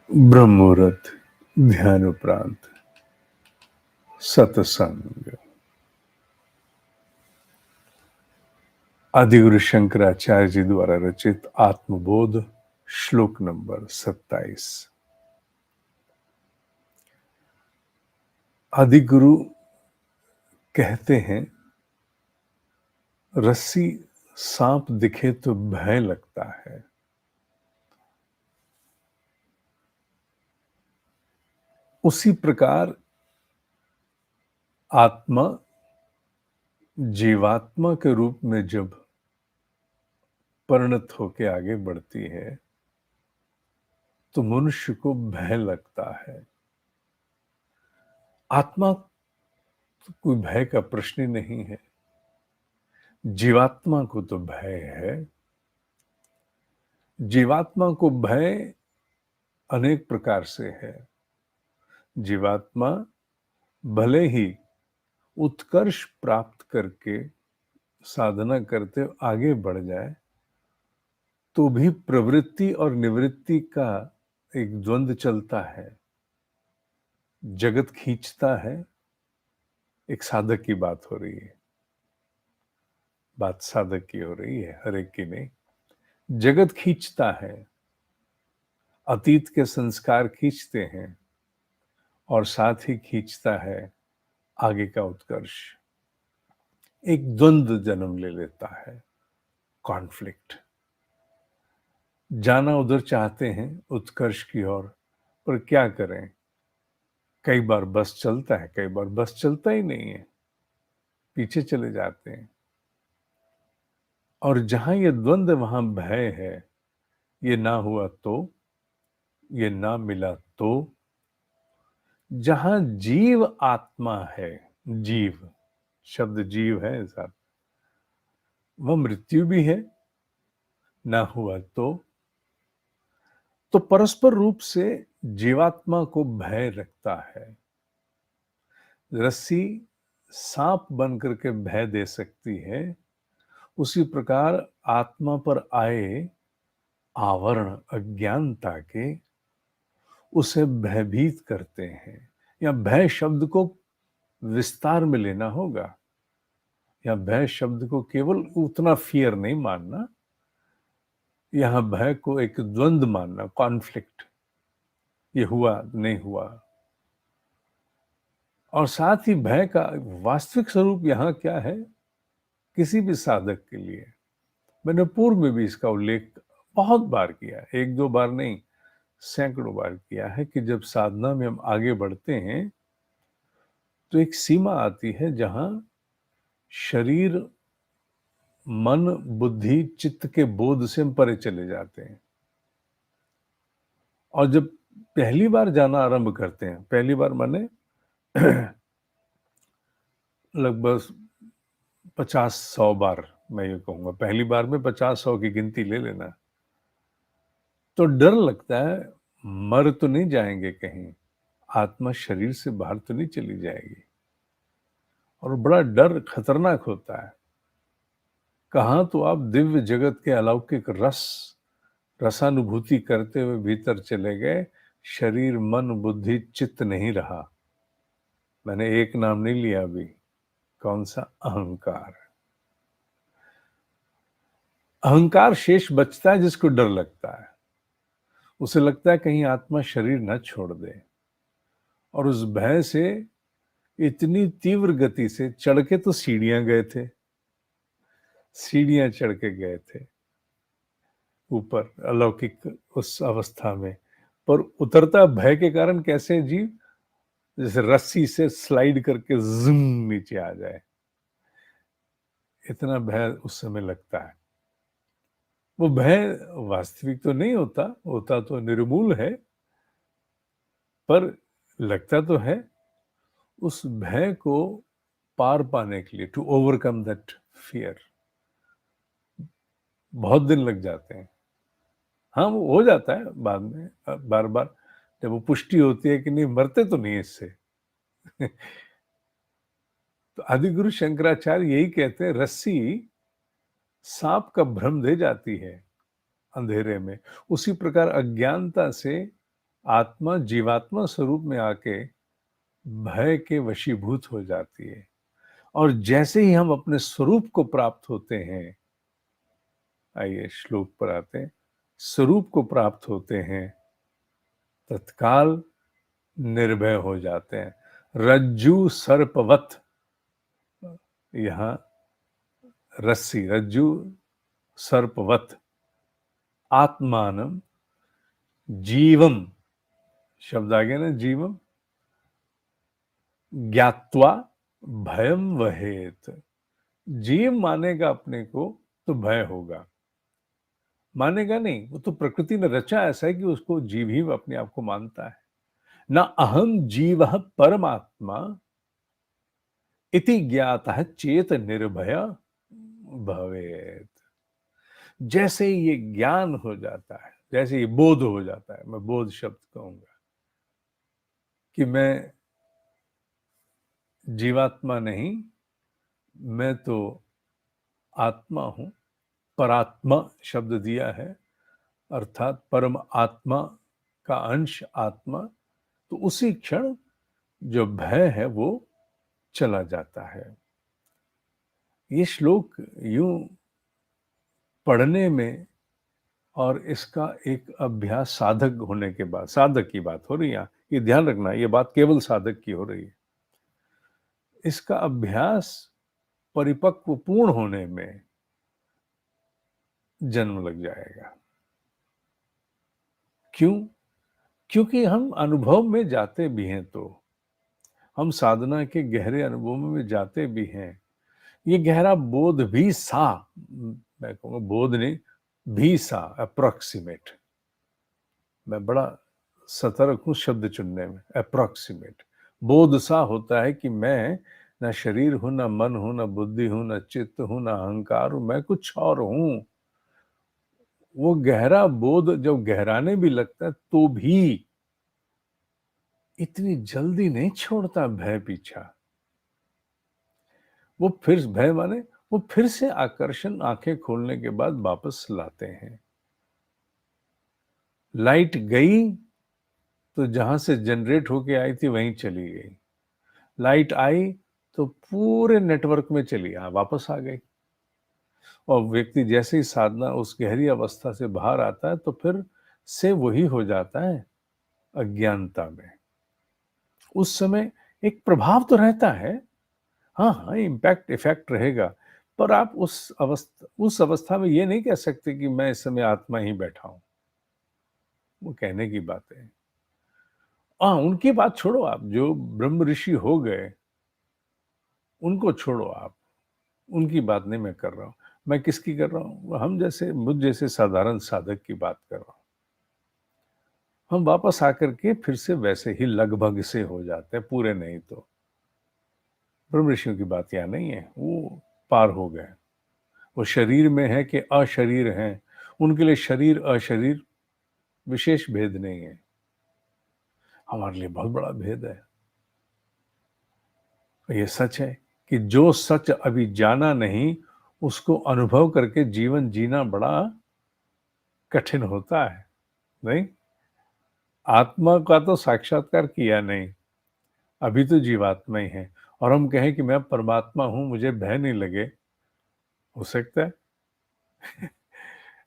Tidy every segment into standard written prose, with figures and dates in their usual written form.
ब्रह्ममुहूर्त, ध्यान उपरांत सत्संग। आदिगुरु शंकराचार्य जी द्वारा रचित आत्मबोध, श्लोक नंबर 27। आदिगुरु कहते हैं, रस्सी सांप दिखे तो भय लगता है, उसी प्रकार आत्मा जीवात्मा के रूप में जब परिणत होकर आगे बढ़ती है तो मनुष्य को भय लगता है। आत्मा तो कोई भय का प्रश्न ही नहीं है, जीवात्मा को तो भय है। जीवात्मा को भय अनेक प्रकार से है। जीवात्मा भले ही उत्कर्ष प्राप्त करके साधना करते आगे बढ़ जाए तो भी प्रवृत्ति और निवृत्ति का एक द्वंद्व चलता है। जगत खींचता है। एक साधक की बात हो रही है, बात साधक की हो रही है, हर एक की नहीं। जगत खींचता है, अतीत के संस्कार खींचते हैं और साथ ही खींचता है आगे का उत्कर्ष। एक द्वंद्व जन्म ले लेता है, कॉन्फ्लिक्ट। जाना उधर चाहते हैं उत्कर्ष की ओर, पर क्या करें, कई बार बस चलता है, कई बार बस चलता ही नहीं है, पीछे चले जाते हैं। और जहां ये द्वंद्व वहां भय है। ये ना हुआ तो, ये ना मिला तो। जहां जीव आत्मा है, जीव शब्द जीव है साथ, वह मृत्यु भी है। ना हुआ तो परस्पर रूप से जीवात्मा को भय रखता है। रस्सी सांप बन करके भय दे सकती है, उसी प्रकार आत्मा पर आए आवरण अज्ञानता के उसे भयभीत करते हैं। या भय शब्द को विस्तार में लेना होगा, या भय शब्द को केवल उतना फियर नहीं मानना, यहां भय को एक द्वंद्व मानना, कॉन्फ्लिक्ट। ये हुआ नहीं हुआ। और साथ ही भय का वास्तविक स्वरूप यहां क्या है, किसी भी साधक के लिए, मैंने पूर्व में भी इसका उल्लेख बहुत बार किया, एक दो बार नहीं, सैकड़ों बार किया है कि जब साधना में हम आगे बढ़ते हैं तो एक सीमा आती है जहां शरीर, मन, बुद्धि, चित्त के बोध से हम परे चले जाते हैं। और जब पहली बार जाना आरंभ करते हैं, पहली बार माने लगभग 50-100 बार, मैं ये कहूंगा पहली बार में 50-100 की गिनती ले लेना, तो डर लगता है मर तो नहीं जाएंगे कहीं, आत्मा शरीर से बाहर तो नहीं चली जाएगी। और बड़ा डर खतरनाक होता है। कहां तो आप दिव्य जगत के अलौकिक रसानुभूति करते हुए भीतर चले गए, शरीर, मन, बुद्धि, चित्त नहीं रहा। मैंने एक नाम नहीं लिया अभी, कौन सा? अहंकार। अहंकार शेष बचता है जिसको डर लगता है। उसे लगता है कहीं आत्मा शरीर न छोड़ दे। और उस भय से इतनी तीव्र गति से चढ़ के तो सीढ़ियां गए थे, सीढ़ियां चढ़ के गए थे ऊपर अलौकिक उस अवस्था में, पर उतरता भय के कारण कैसे जीव, जैसे रस्सी से स्लाइड करके जिम नीचे आ जाए, इतना भय उस समय लगता है। वो भय वास्तविक तो नहीं होता, होता तो निर्मूल है, पर लगता तो है। उस भय को पार पाने के लिए, टू ओवरकम दैट फियर, बहुत दिन लग जाते हैं। हाँ, वो हो जाता है बाद में, बार बार जब वो पुष्टि होती है कि नहीं, मरते तो नहीं इससे। तो आदिगुरु शंकराचार्य यही कहते हैं, रस्सी सांप का भ्रम दे जाती है अंधेरे में, उसी प्रकार अज्ञानता से आत्मा जीवात्मा स्वरूप में आके भय के वशीभूत हो जाती है। और जैसे ही हम अपने स्वरूप को प्राप्त होते हैं, आइए श्लोक पर आते हैं, स्वरूप को प्राप्त होते हैं, तत्काल निर्भय हो जाते हैं। रज्जु सर्पवत, यहाँ रस्सी, रज्जु सर्पवत, आत्मानम जीवम, शब्द आ गया ना, जीवम, ज्ञात्वा भयम वहेत। जीव मानेगा अपने को तो भय होगा, मानेगा नहीं, वो तो प्रकृति ने रचा ऐसा है कि उसको जीव ही अपने आप को मानता है। ना अहम जीवः परमात्मा इति ज्ञातः चेत निर्भय भवेत। जैसे ये ज्ञान हो जाता है, जैसे ये बोध हो जाता है, मैं बोध शब्द कहूंगा, कि मैं जीवात्मा नहीं, मैं तो आत्मा हूं, परात्मा शब्द दिया है, अर्थात परम आत्मा का अंश आत्मा, तो उसी क्षण जो भय है वो चला जाता है। ये श्लोक यूं पढ़ने में और इसका एक अभ्यास साधक होने के बाद, साधक की बात हो रही है, ये ध्यान रखना, ये बात केवल साधक की हो रही है। इसका अभ्यास परिपक्व पूर्ण होने में जन्म लग जाएगा। क्यों? क्योंकि हम अनुभव में जाते भी हैं, तो हम साधना के गहरे अनुभव में जाते भी हैं। ये गहरा बोध भी सा, मैं कहूँगा बोध नहीं, भी सा, अप्रोक्सीमेट, मैं बड़ा सतर्क हूँ शब्द चुनने में, अप्रोक्सीमेट बोध सा होता है कि मैं न शरीर हूं, न मन हूं, न बुद्धि हूं, न चित्त हूं, न अहंकार हूं, मैं कुछ और हूं। वो गहरा बोध जब गहराने भी लगता है तो भी इतनी जल्दी नहीं छोड़ता भय पीछा। वो फिर भय माने वो फिर से आकर्षण आंखें खोलने के बाद वापस लाते हैं। लाइट गई तो जहां से जनरेट होके आई थी वहीं चली गई, लाइट आई तो पूरे नेटवर्क में चली, वापस आ गई। और व्यक्ति जैसे ही साधना उस गहरी अवस्था से बाहर आता है तो फिर से वही हो जाता है अज्ञानता में। उस समय एक प्रभाव तो रहता है, हाँ हाँ, इम्पैक्ट इफेक्ट रहेगा, पर आप उस अवस्था में ये नहीं कह सकते कि मैं इस समय आत्मा ही बैठा हूं। वो कहने की बात है। हाँ, उनकी बात छोड़ो, आप जो ब्रह्म ऋषि हो गए उनको छोड़ो आप, उनकी बात नहीं मैं कर रहा हूं। मैं किसकी कर रहा हूं? हम जैसे, मुझ जैसे साधारण साधक की बात कर रहा हूं। हम वापस आकर के फिर से वैसे ही लगभग से हो जाते हैं, पूरे नहीं तो। ब्रह्म ऋषियों की बात यहाँ नहीं है, वो पार हो गए। वो शरीर में है कि अशरीर हैं, उनके लिए शरीर अशरीर विशेष भेद नहीं है, हमारे लिए बहुत बड़ा भेद है। ये सच है कि जो सच अभी जाना नहीं उसको अनुभव करके जीवन जीना बड़ा कठिन होता है, नहीं? आत्मा का तो साक्षात्कार किया नहीं, अभी तो जीवात्मा ही है, और हम कहें कि मैं परमात्मा हूं, मुझे भय नहीं लगे, हो सकता है?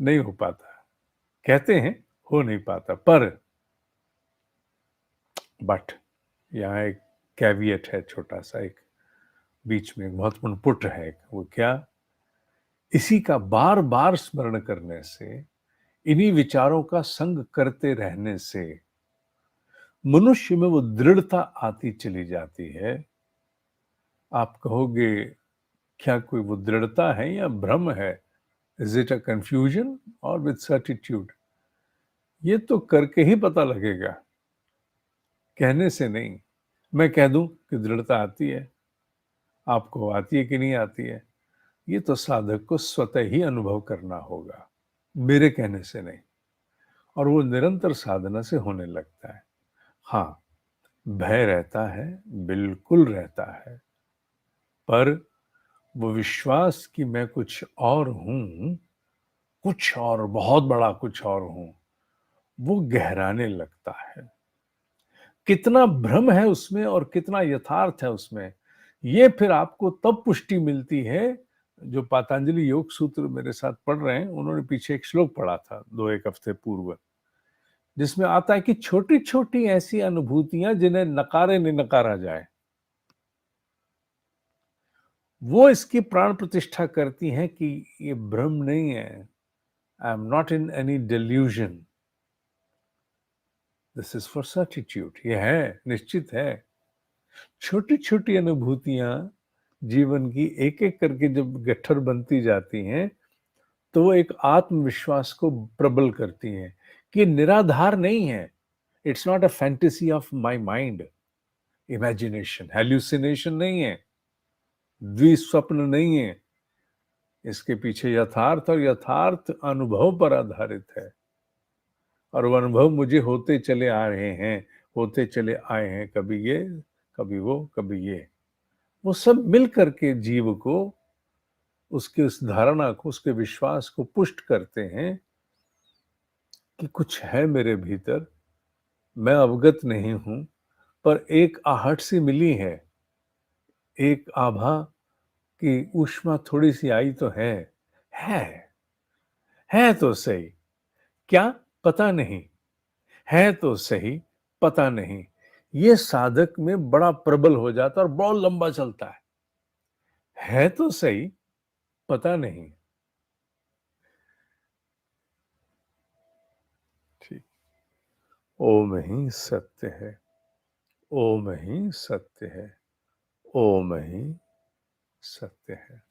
नहीं हो पाता। कहते हैं, हो नहीं पाता। पर बट यहाँ एक कैवियट है, छोटा सा एक बीच में एक महत्वपूर्ण पुट है। वो क्या? इसी का बार बार स्मरण करने से, इन्हीं विचारों का संग करते रहने से मनुष्य में वो दृढ़ता आती चली जाती है। आप कहोगे, क्या कोई वो दृढ़ता है या भ्रम है? इज इट अ कंफ्यूजन और विद सर्टिट्यूड? ये तो करके ही पता लगेगा, कहने से नहीं। मैं कह दूं कि दृढ़ता आती है, आपको आती है कि नहीं आती है, ये तो साधक को स्वतः ही अनुभव करना होगा, मेरे कहने से नहीं। और वो निरंतर साधना से होने लगता है। हाँ, भय रहता है, बिल्कुल रहता है, पर वो विश्वास कि मैं कुछ और हूं, कुछ और बहुत बड़ा कुछ और हूं, वो गहराने लगता है। कितना भ्रम है उसमें और कितना यथार्थ है उसमें, ये फिर आपको तब पुष्टि मिलती है। जो पतंजलि योग सूत्र मेरे साथ पढ़ रहे हैं, उन्होंने पीछे एक श्लोक पढ़ा था 2-1 हफ्ते पूर्व, जिसमें आता है कि छोटी-छोटी ऐसी अनुभूतियां जिन्हें नकारे नहीं नकारा जाए, वो इसकी प्राण प्रतिष्ठा करती हैं कि ये भ्रम नहीं है। I am not in any delusion, this is for certitude. ये है, निश्चित है। छोटी-छोटी अनुभूतियां जीवन की एक-एक करके जब गट्ठर बनती जाती हैं, तो वो एक आत्मविश्वास को प्रबल करती हैं कि निराधार नहीं है। It's not a fantasy of my mind, imagination, hallucination नहीं है, द्विस्वप्न नहीं है। इसके पीछे यथार्थ और यथार्थ अनुभव पर आधारित है, और वो अनुभव मुझे होते चले आ रहे हैं, होते चले आए हैं, कभी ये, कभी वो, कभी ये। वो सब मिल करके जीव को, उसकी उस धारणा को, उसके विश्वास को पुष्ट करते हैं कि कुछ है मेरे भीतर, मैं अवगत नहीं हूं, पर एक आहट सी मिली है, एक आभा की ऊष्मा थोड़ी सी आई तो है है तो सही, क्या पता नहीं, है तो सही, पता नहीं। ये साधक में बड़ा प्रबल हो जाता है और बहुत लंबा चलता है तो सही, पता नहीं। ठीक। ओम ही सत्य है, ओम ही सत्य है, ओम ही सत्य है।